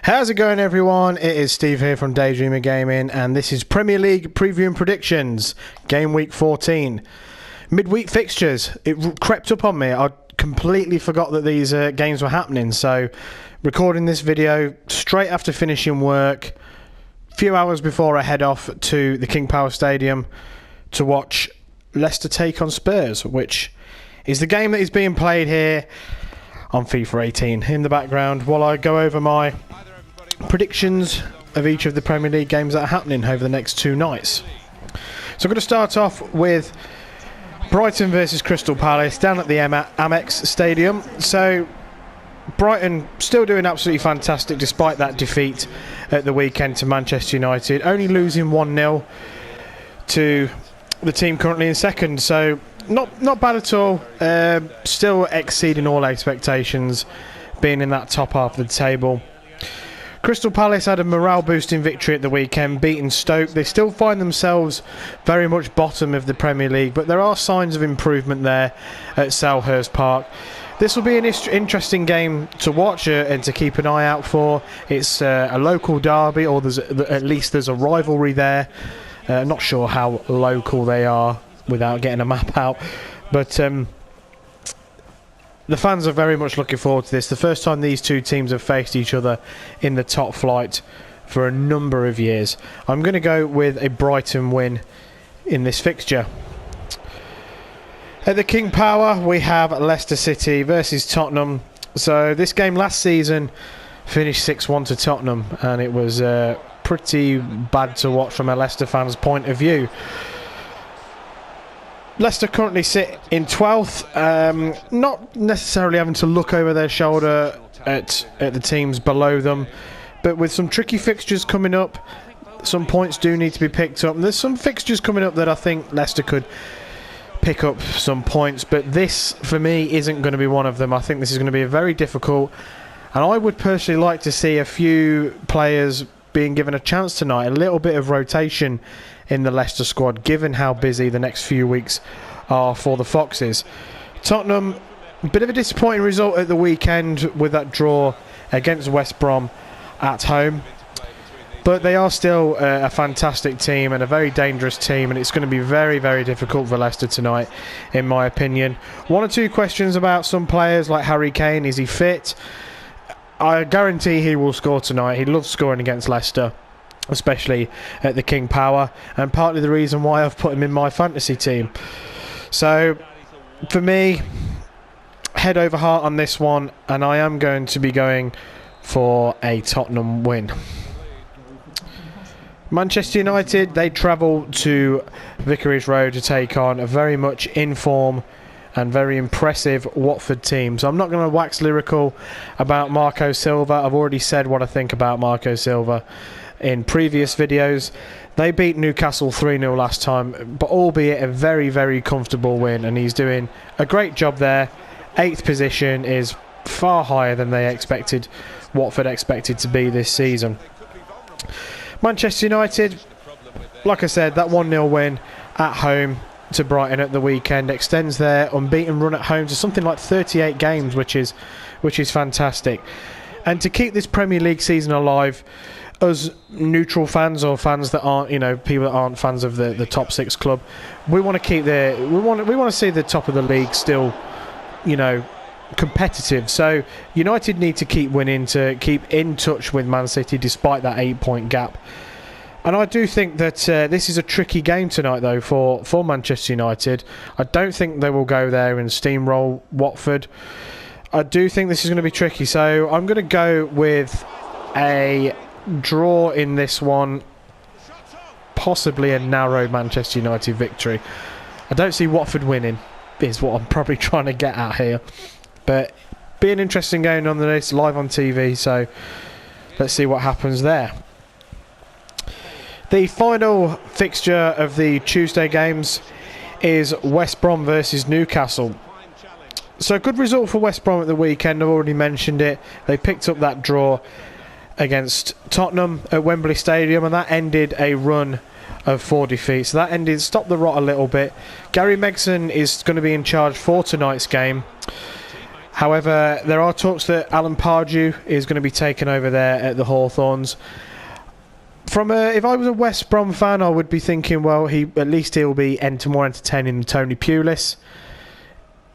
How's it going, everyone? It is Steve here from DayDreamer Gaming, and this is Premier League preview and predictions, game week 14. Midweek fixtures. It crept up on me. I completely forgot that these games were happening, so recording this video straight after finishing work, a few hours before I head off to the King Power Stadium to watch Leicester take on Spurs, which is the game that is being played here on FIFA 18 in the background while I go over my predictions of each of the Premier League games that are happening over the next two nights. So I'm going to start off with Brighton versus Crystal Palace down at the Amex Stadium. So Brighton still doing absolutely fantastic despite that defeat at the weekend to Manchester United, only losing 1-0 to the team currently in second. So not bad at all. Still exceeding all expectations, being in that top half of the table. Crystal Palace had a morale-boosting victory at the weekend, beating Stoke. They still find themselves very much bottom of the Premier League, but there are signs of improvement there at Selhurst Park. This will be an interesting game to watch and to keep an eye out for. It's a local derby, or at least there's a rivalry there. Not sure how local they are without getting a map out, but the fans are very much looking forward to this. The first time these two teams have faced each other in the top flight for a number of years. I'm going to go with a Brighton win in this fixture. At the King Power, we have Leicester City versus Tottenham. So this game last season finished 6-1 to Tottenham, and it was pretty bad to watch from a Leicester fan's point of view. Leicester currently sit in 12th, not necessarily having to look over their shoulder at the teams below them, but with some tricky fixtures coming up, some points do need to be picked up. And there's some fixtures coming up that I think Leicester could pick up some points, but this, for me, isn't going to be one of them. I think this is going to be a very difficult, and I would personally like to see a few players being given a chance tonight, a little bit of rotation in the Leicester squad, given how busy the next few weeks are for the Foxes. Tottenham, a bit of a disappointing result at the weekend with that draw against West Brom at home, but they are still a fantastic team and a very dangerous team, and it's going to be very, very difficult for Leicester tonight, in my opinion. One or two questions about some players like Harry Kane. Is he fit? I guarantee he will score tonight. He loves scoring against Leicester, especially at the King Power, and partly the reason why I've put him in my fantasy team. So for me, head over heart on this one, and I am going to be going for a Tottenham win. Manchester United, they travel to Vicarage Road to take on a very much in form and very impressive Watford team. So I'm not going to wax lyrical about Marco Silva. I've already said what I think about Marco Silva in previous videos. They beat Newcastle 3-0 last time, but albeit a very, very comfortable win, and he's doing a great job there. 8th position is far higher than they expected, Watford expected to be this season. Manchester United, like I said, that 1-0 win at home to Brighton at the weekend extends their unbeaten run at home to something like 38 games, which is fantastic. And to keep this Premier League season alive, us neutral fans, or fans that aren't, people that aren't fans of the top 6 club, we want to keep we want to see the top of the league still, competitive. So United need to keep winning to keep in touch with Man City despite that 8-point gap. And I do think that this is a tricky game tonight, though, for Manchester United. I don't think they will go there and steamroll Watford. I do think this is going to be tricky, so I'm going to go with a draw in this one, possibly a narrow Manchester United victory. I don't see Watford winning, is what I'm probably trying to get at here. But be an interesting game nonetheless, live on TV, so let's see what happens there. The final fixture of the Tuesday games is West Brom versus Newcastle. So good result for West Brom at the weekend, I've already mentioned it. They picked up that draw against Tottenham at Wembley Stadium, and that ended a run of 4 defeats. So that stopped the rot a little bit. Gary Megson is going to be in charge for tonight's game. However, there are talks that Alan Pardew is going to be taken over there at the Hawthorns. If I was a West Brom fan, I would be thinking, well, at least he'll be more entertaining than Tony Pulis.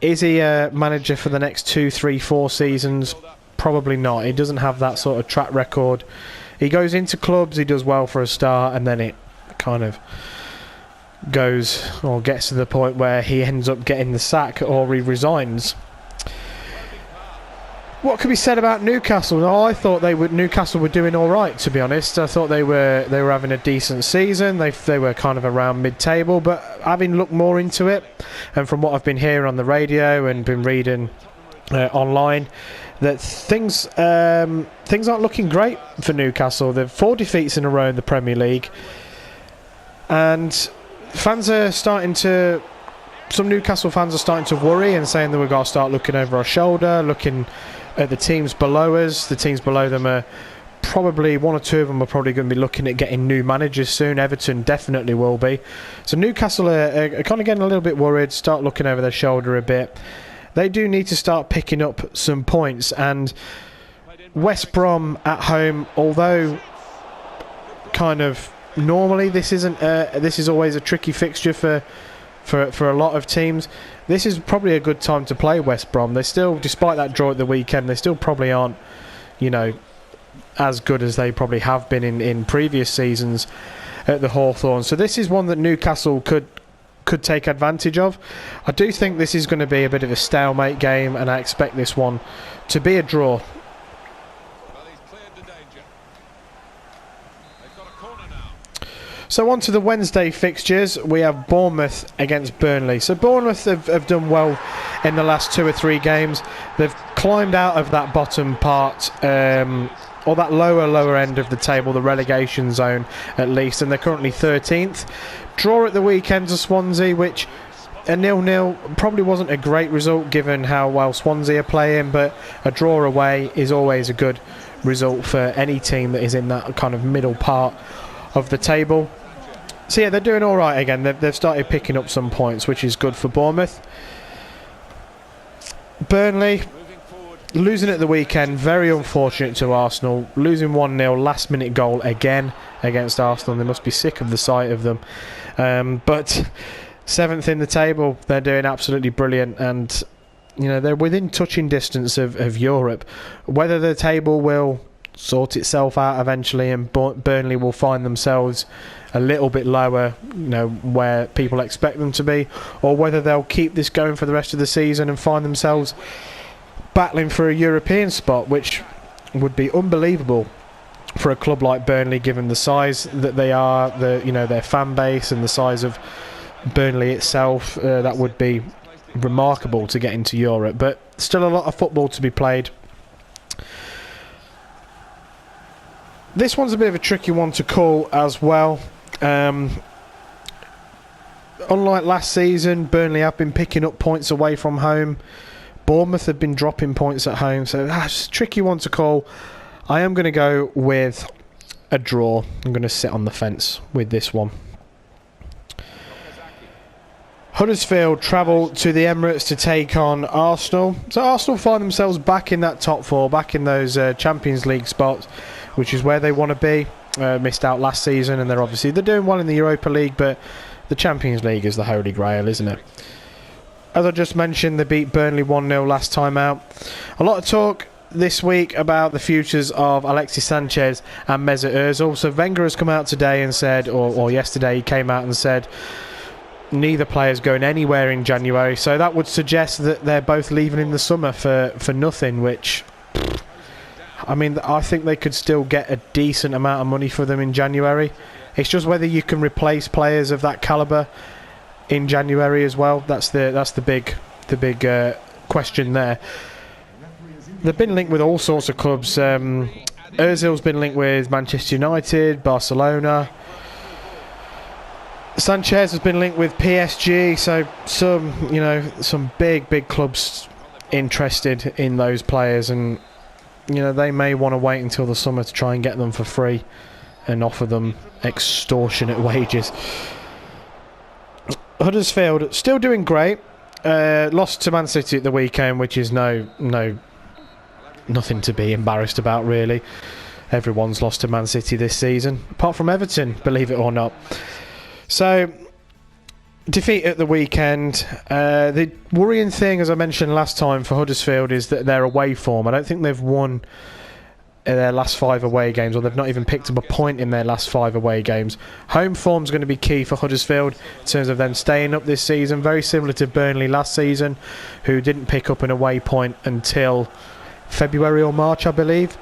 Is he a manager for the next 2, 3, 4 seasons? Probably not. He doesn't have that sort of track record. He goes into clubs, he does well for a start, and then it kind of goes or gets to the point where he ends up getting the sack or he resigns. What could be said about Newcastle? No, I thought Newcastle were doing all right, to be honest. I thought they were having a decent season. They were kind of around mid-table, but having looked more into it, and from what I've been hearing on the radio and been reading online, that things aren't looking great for Newcastle. They've 4 defeats in a row in the Premier League, and some Newcastle fans are starting to worry and saying that we've got to start looking over our shoulder, looking at the teams below us. The teams below them are probably, 1 or 2 of them are probably going to be looking at getting new managers soon. Everton definitely will be. So Newcastle are kind of getting a little bit worried, start looking over their shoulder a bit. They do need to start picking up some points, and West Brom at home, although kind of normally this is always a tricky fixture for a lot of teams. This is probably a good time to play West Brom. They still, despite that draw at the weekend, they still probably aren't, as good as they probably have been in previous seasons at the Hawthorns. So this is one that Newcastle could take advantage of. I do think this is going to be a bit of a stalemate game, and I expect this one to be a draw. So on to the Wednesday fixtures. We have Bournemouth against Burnley. So Bournemouth have done well in the last 2 or 3 games. They've climbed out of that bottom part, or that lower end of the table, the relegation zone at least, and they're currently 13th. Draw at the weekend to Swansea, which a 0-0 probably wasn't a great result given how well Swansea are playing, but a draw away is always a good result for any team that is in that kind of middle part of the table. So yeah, they're doing all right again. They've started picking up some points, which is good for Bournemouth. Burnley losing at the weekend, very unfortunate to Arsenal. Losing 1-0, last minute goal again against Arsenal. They must be sick of the sight of them. But 7th in the table, they're doing absolutely brilliant, and they're within touching distance of Europe. Whether the table will sort itself out eventually and Burnley will find themselves a little bit lower, where people expect them to be, or whether they'll keep this going for the rest of the season and find themselves battling for a European spot, which would be unbelievable for a club like Burnley, given the size that they are, their fan base and the size of Burnley itself. That would be remarkable to get into Europe, but still a lot of football to be played. This one's a bit of a tricky one to call as well. Unlike last season, Burnley have been picking up points away from home. Bournemouth have been dropping points at home, so that's a tricky one to call. I am going to go with a draw. I'm going to sit on the fence with this one. Huddersfield travel to the Emirates to take on Arsenal. So Arsenal find themselves back in that top 4, back in those Champions League spots, which is where they want to be. Missed out last season, and they're doing well in the Europa League, but the Champions League is the holy grail, isn't it? As I just mentioned, they beat Burnley 1-0 last time out. A lot of talk this week about the futures of Alexis Sanchez and Mesut Ozil. So Wenger has come out today and said, or yesterday he came out and said, neither player's going anywhere in January. So that would suggest that they're both leaving in the summer for nothing, which, I think they could still get a decent amount of money for them in January. It's just whether you can replace players of that calibre in January as well. That's the big question there. They've been linked with all sorts of clubs. Ozil's been linked with Manchester United, Barcelona. Sanchez has been linked with PSG. So some big clubs interested in those players, and they may want to wait until the summer to try and get them for free and offer them extortionate wages. Huddersfield still doing great. Lost to Man City at the weekend, which is nothing to be embarrassed about, really. Everyone's lost to Man City this season, apart from Everton, believe it or not. So, defeat at the weekend. The worrying thing, as I mentioned last time, for Huddersfield is that their away form. I don't think they've won in their last 5 away games, or they've not even picked up a point in their last 5 away games. Home form's going to be key for Huddersfield in terms of them staying up this season, very similar to Burnley last season, who didn't pick up an away point until February or March, I believe.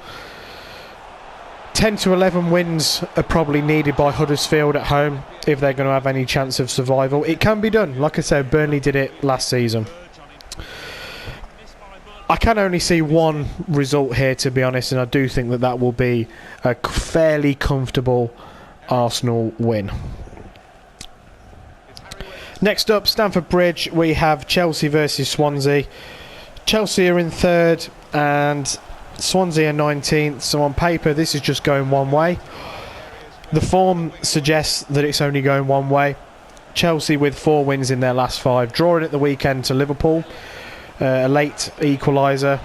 10 to 11 wins are probably needed by Huddersfield at home if they're going to have any chance of survival. It can be done. Like I said, Burnley did it last season. I can only see one result here, to be honest, and I do think that that will be a fairly comfortable Arsenal win. Next up, Stamford Bridge, we have Chelsea versus Swansea. Chelsea are in 3rd and Swansea are 19th, so on paper this is just going one way. The form suggests that it's only going one way. Chelsea with 4 wins in their last 5, drawing at the weekend to Liverpool. A late equaliser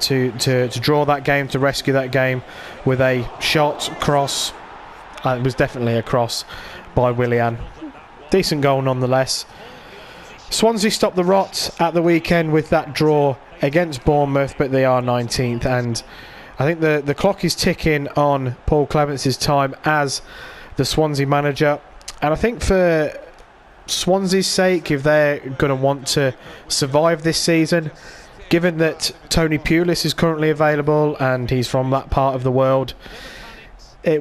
to draw that game, to rescue that game with a shot, cross. It was definitely a cross by Willian. Decent goal nonetheless. Swansea stopped the rot at the weekend with that draw against Bournemouth, but they are 19th, and I think the clock is ticking on Paul Clemence's time as the Swansea manager. And I think for Swansea's sake, if they're going to want to survive this season, given that Tony Pulis is currently available and he's from that part of the world, I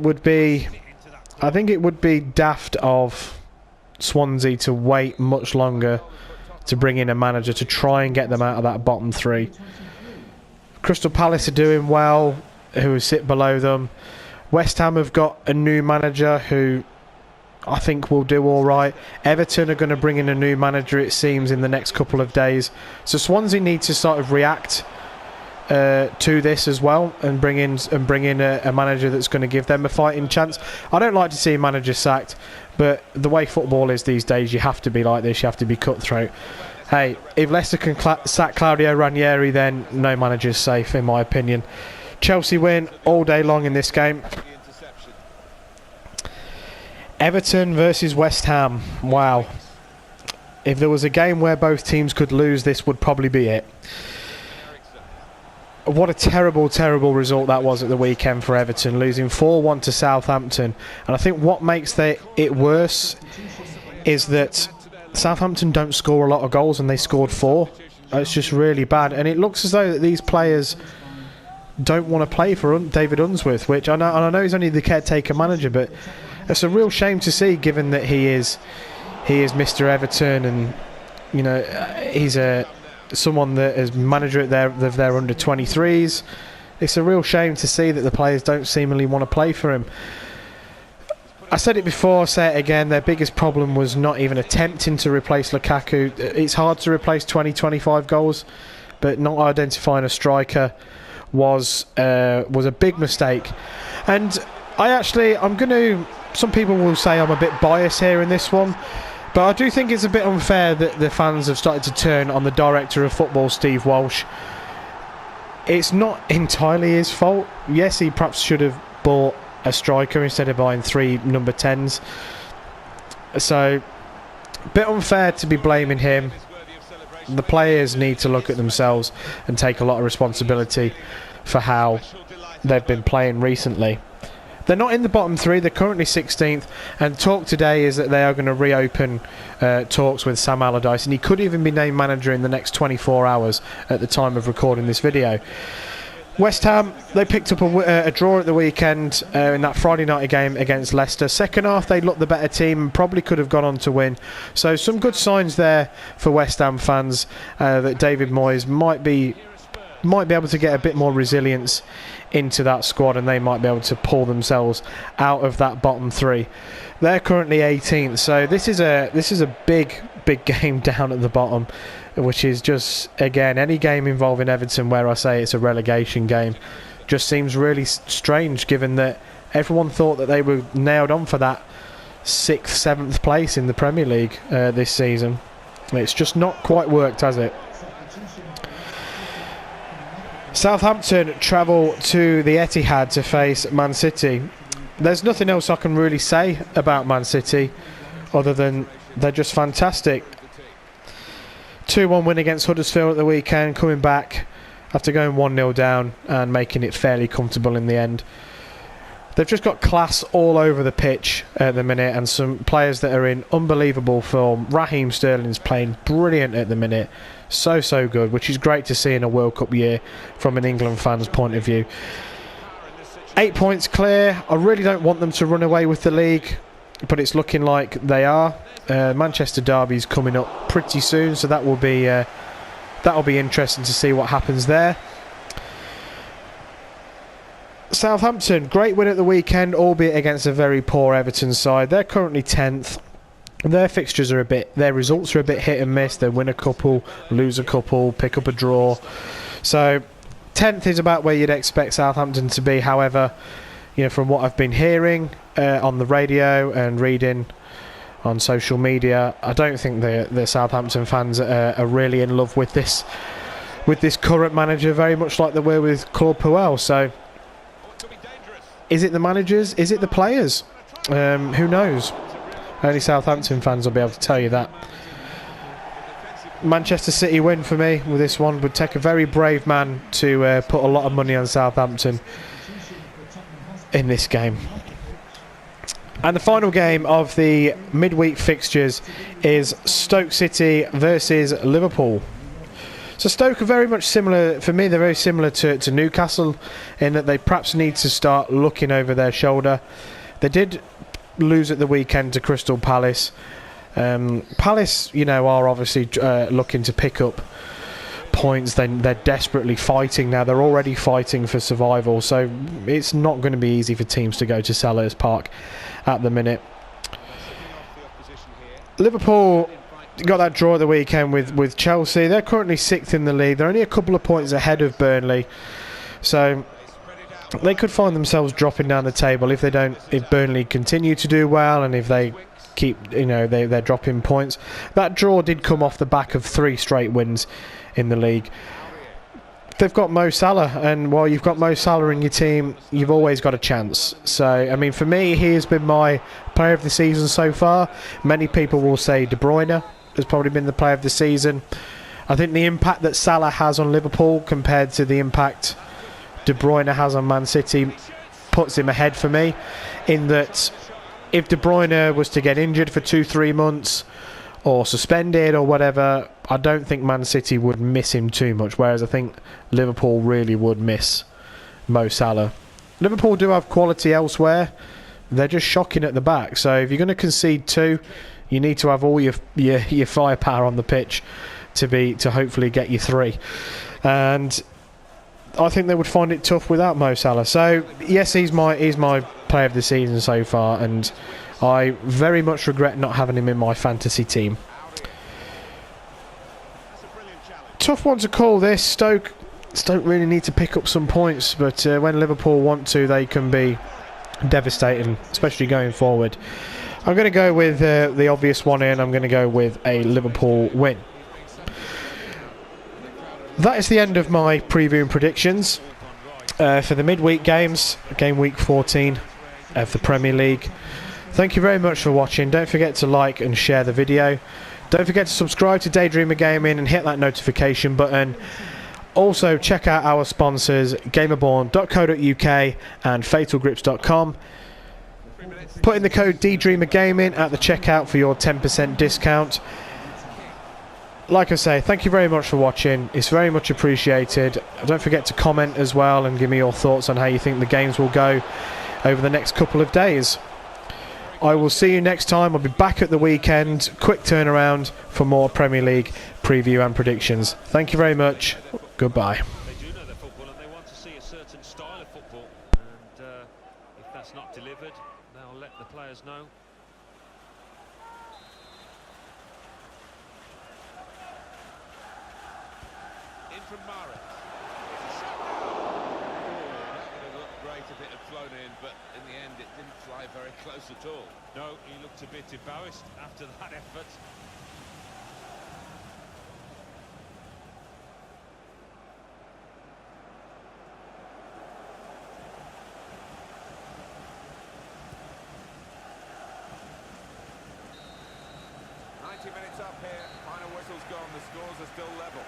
think it would be daft of Swansea to wait much longer to bring in a manager to try and get them out of that bottom 3. Crystal Palace are doing well, who sit below them. West Ham have got a new manager who I think will do all right. Everton are going to bring in a new manager, it seems, in the next couple of days. So Swansea need to sort of react to this as well and bring in a manager that's going to give them a fighting chance. I don't like to see managers sacked, but the way football is these days, you have to be like this. You have to be cutthroat. Hey, if Leicester can sack Claudio Ranieri, then no manager's safe, in my opinion. Chelsea win all day long in this game. Everton versus West Ham. Wow. If there was a game where both teams could lose, this would probably be it. What a terrible, terrible result that was at the weekend for Everton, losing 4-1 to Southampton. And I think what makes it worse is that Southampton don't score a lot of goals and they scored 4. It's just really bad. And it looks as though that these players don't want to play for David Unsworth, which I know he's only the caretaker manager, but it's a real shame to see, given that he is Mr. Everton, and you know he's someone that is manager of their under 23s. It's a real shame to see that the players don't seemingly want to play for him. I said it before, I'll say it again, their biggest problem was not even attempting to replace Lukaku. It's hard to replace 20-25 goals, but not identifying a striker was a big mistake. And some people will say I'm a bit biased here in this one, but I do think it's a bit unfair that the fans have started to turn on the director of football, Steve Walsh. It's not entirely his fault. Yes, he perhaps should have bought a striker instead of buying 3 number 10s. So, a bit unfair to be blaming him. The players need to look at themselves and take a lot of responsibility for how they've been playing recently. They're not in the bottom 3, they're currently 16th, and talk today is that they are going to reopen talks with Sam Allardyce, and he could even be named manager in the next 24 hours at the time of recording this video. West Ham, they picked up a draw at the weekend in that Friday night game against Leicester. Second half, they looked the better team and probably could have gone on to win. So some good signs there for West Ham fans that David Moyes might be able to get a bit more resilience into that squad, and they might be able to pull themselves out of that bottom 3. They're currently 18th, so this is a big game down at the bottom, which is just, again, any game involving Everton where I say it's a relegation game just seems really strange, given that everyone thought that they were nailed on for that 6th, 7th place in the Premier League this season. It's just not quite worked, has it? Southampton travel to the Etihad to face Man City. There's nothing else I can really say about Man City other than they're just fantastic. 2-1 win against Huddersfield at the weekend, coming back after going 1-0 down and making it fairly comfortable in the end. They've just got class all over the pitch at the minute, and some players that are in unbelievable form. Raheem Sterling's playing brilliant at the minute. So good, which is great to see in a World Cup year from an England fan's point of view. 8 points clear. I really don't want them to run away with the league, but it's looking like they are. Manchester derby's coming up pretty soon, so that'll be interesting to see what happens there. Southampton, great win at the weekend, albeit against a very poor Everton side. They're currently 10th. Their fixtures are their results are a bit hit and miss. They win a couple, lose a couple, pick up a draw. So 10th is about where you'd expect Southampton to be. However, from what I've been hearing on the radio and reading on social media, I don't think the Southampton fans are really in love with this current manager, very much like they were with Claude Puel. So is it the managers? Is it the players? Who knows? Only Southampton fans will be able to tell you that. Manchester City win for me with this one. Would take a very brave man to put a lot of money on Southampton in this game. And the final game of the midweek fixtures is Stoke City versus Liverpool. So Stoke are very much similar, for me they're very similar to Newcastle in that they perhaps need to start looking over their shoulder. They did lose at the weekend to Crystal Palace. Palace, are obviously looking to pick up points. They're desperately fighting now. They're already fighting for survival, so it's not going to be easy for teams to go to Selhurst Park at the minute. Liverpool got that draw at the weekend with Chelsea. They're currently 6th in the league. They're only a couple of points ahead of Burnley, so they could find themselves dropping down the table if Burnley continue to do well and if they keep, they're dropping points. That draw did come off the back of 3 straight wins in the league. They've got Mo Salah, and while you've got Mo Salah in your team, you've always got a chance. So, for me, he has been my player of the season so far. Many people will say De Bruyne has probably been the player of the season. I think the impact that Salah has on Liverpool compared to the impact De Bruyne has on Man City puts him ahead for me, in that if De Bruyne was to get injured for 2-3 months or suspended or whatever, I don't think Man City would miss him too much, whereas I think Liverpool really would miss Mo Salah. Liverpool do have quality elsewhere. They're just shocking at the back, so if you're going to concede 2, you need to have all your firepower on the pitch to hopefully get you 3. And I think they would find it tough without Mo Salah. So yes, he's my player of the season so far, and I very much regret not having him in my fantasy team. Tough one to call this. Stoke really need to pick up some points, but when Liverpool want to, they can be devastating, especially going forward. I'm going to go with the obvious one in. I'm going to go with a Liverpool win. That is the end of my preview and predictions for the midweek games, game week 14 of the Premier League. Thank you very much for watching. Don't forget to like and share the video. Don't forget to subscribe to DayDreamer Gaming and hit that notification button. Also check out our sponsors, gamerborn.co.uk and fatalgrips.com. Put in the code DayDreamer Gaming at the checkout for your 10% discount. Like I say, thank you very much for watching. It's very much appreciated. Don't forget to comment as well and give me your thoughts on how you think the games will go over the next couple of days. I will see you next time. I'll be back at the weekend. Quick turnaround for more Premier League preview and predictions. Thank you very much. Goodbye. They do know their football and they want to see a certain style of football. And if that's not delivered, they'll let the players know. In from Mara. That would have looked great if it had flown in, but in the end it didn't fly very close at all. No, he looked a bit embarrassed after that effort. 20 minutes up here. Final whistle's gone. The scores are still level.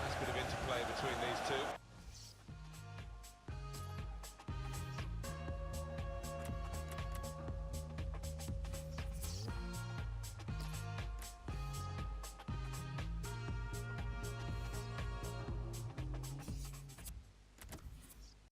Nice bit of interplay between these two.